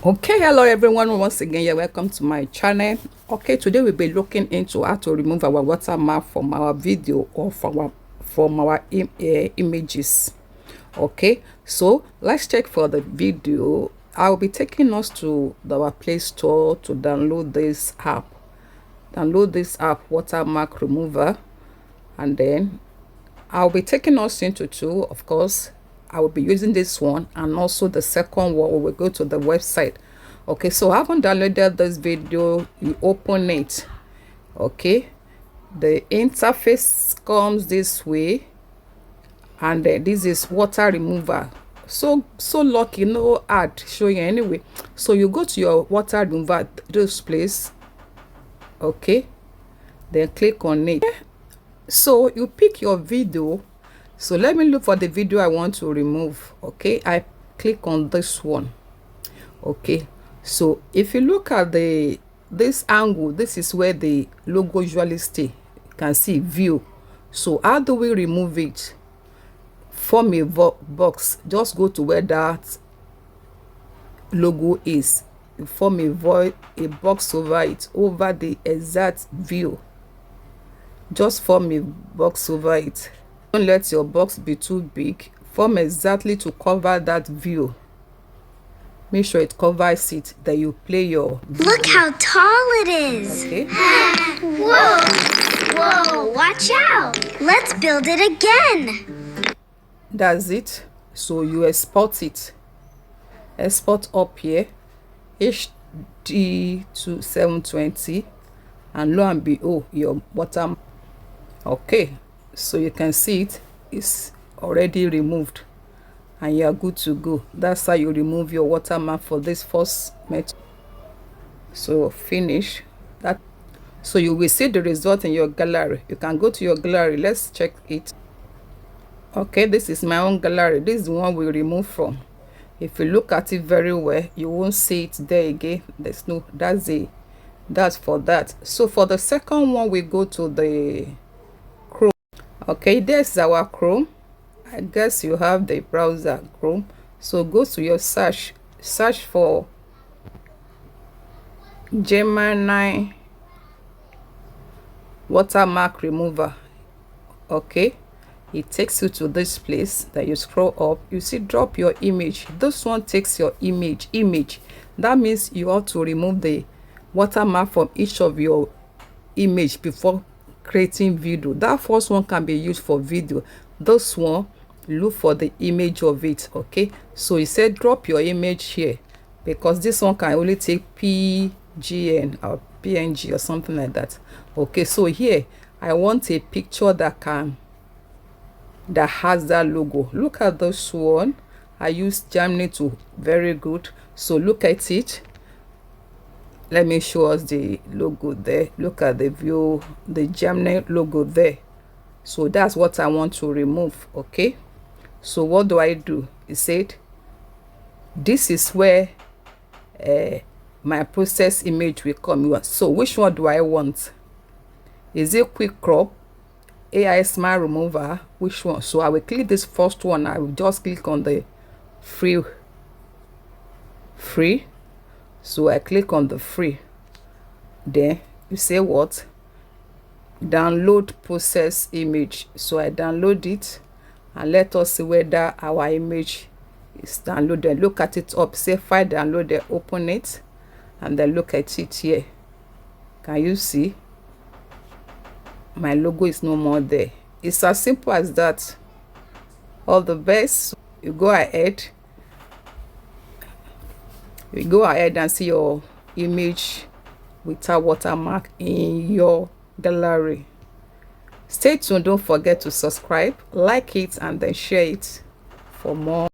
Okay, hello everyone, once again you're welcome to my channel. Okay, today we'll be looking into how to remove our watermark from our video or from our images. Okay, so let's check for the video. I'll be taking us to our Play Store to download this app. Download this app, Watermark Remover, and then I'll be taking us into two. Of course, I will be using this one and also the second one. We will go to the website. Okay, so I haven't downloaded this video. You open it. Okay, the interface comes this way, and this is water remover. So lucky, no ad showing anyway. So you go to your water remover, this place. Okay, then click on it. So you pick your video. So let me look for the video I want to remove. Okay, I click on this one. Okay, so if you look at this angle, this is where the logo usually stay. You can see view. So how do we remove it? Form a box. Just go to where that logo is. You form a box over it, over the exact view. Just form a box over it. Don't let your box be too big. Form exactly to cover that view. Make sure it covers it. Then you play your video. Look how tall it is. Okay. Whoa! Whoa! Watch out! Let's build it again. That's it. So you export it. Export up here. HD to 720. And lo and behold, your bottom. Okay, so you can see it is already removed and you are good to go. That's how you remove your watermark for this first method. So finish that. So you will see the result in your gallery. You can go to your gallery. Let's check it. Okay, this is my own gallery. This is the one we remove from. If you look at it very well, you won't see it there again. There's no, that's for that. So for the second one, we go to the Chrome. Okay, there's our Chrome. I guess you have the browser Chrome. So go to your search for Gemini watermark remover. Okay, it takes you to this place. That you scroll up, you see drop your image. This one takes your image. That means you have to remove the watermark from each of your image before creating video. That first one can be used for video. This one, look for the image of it. Okay, so you said drop your image here because this one can only take PGN or PNG or something like that. Okay, so here I want a picture that has that logo. Look at this one. I use Germany to very good. So look at it. Let me show us the logo there. Look at the view, the Germany logo there. So that's what I want to remove. Okay, so what do? It said this is where my process image will come. So which one do I want? Is it quick crop, AI smile remover? Which one? So I will click this first one. I will just click on the free. So I click on the free. Then you say what? Download process image. So I download it and let us see whether our image is downloaded. Look at it up. Say file downloaded. Open it and then look at it here. Can you see? My logo is no more there. It's as simple as that. All the best. You go ahead and see your image without watermark in your gallery. Stay tuned. Don't forget to subscribe, like it, and then share it for more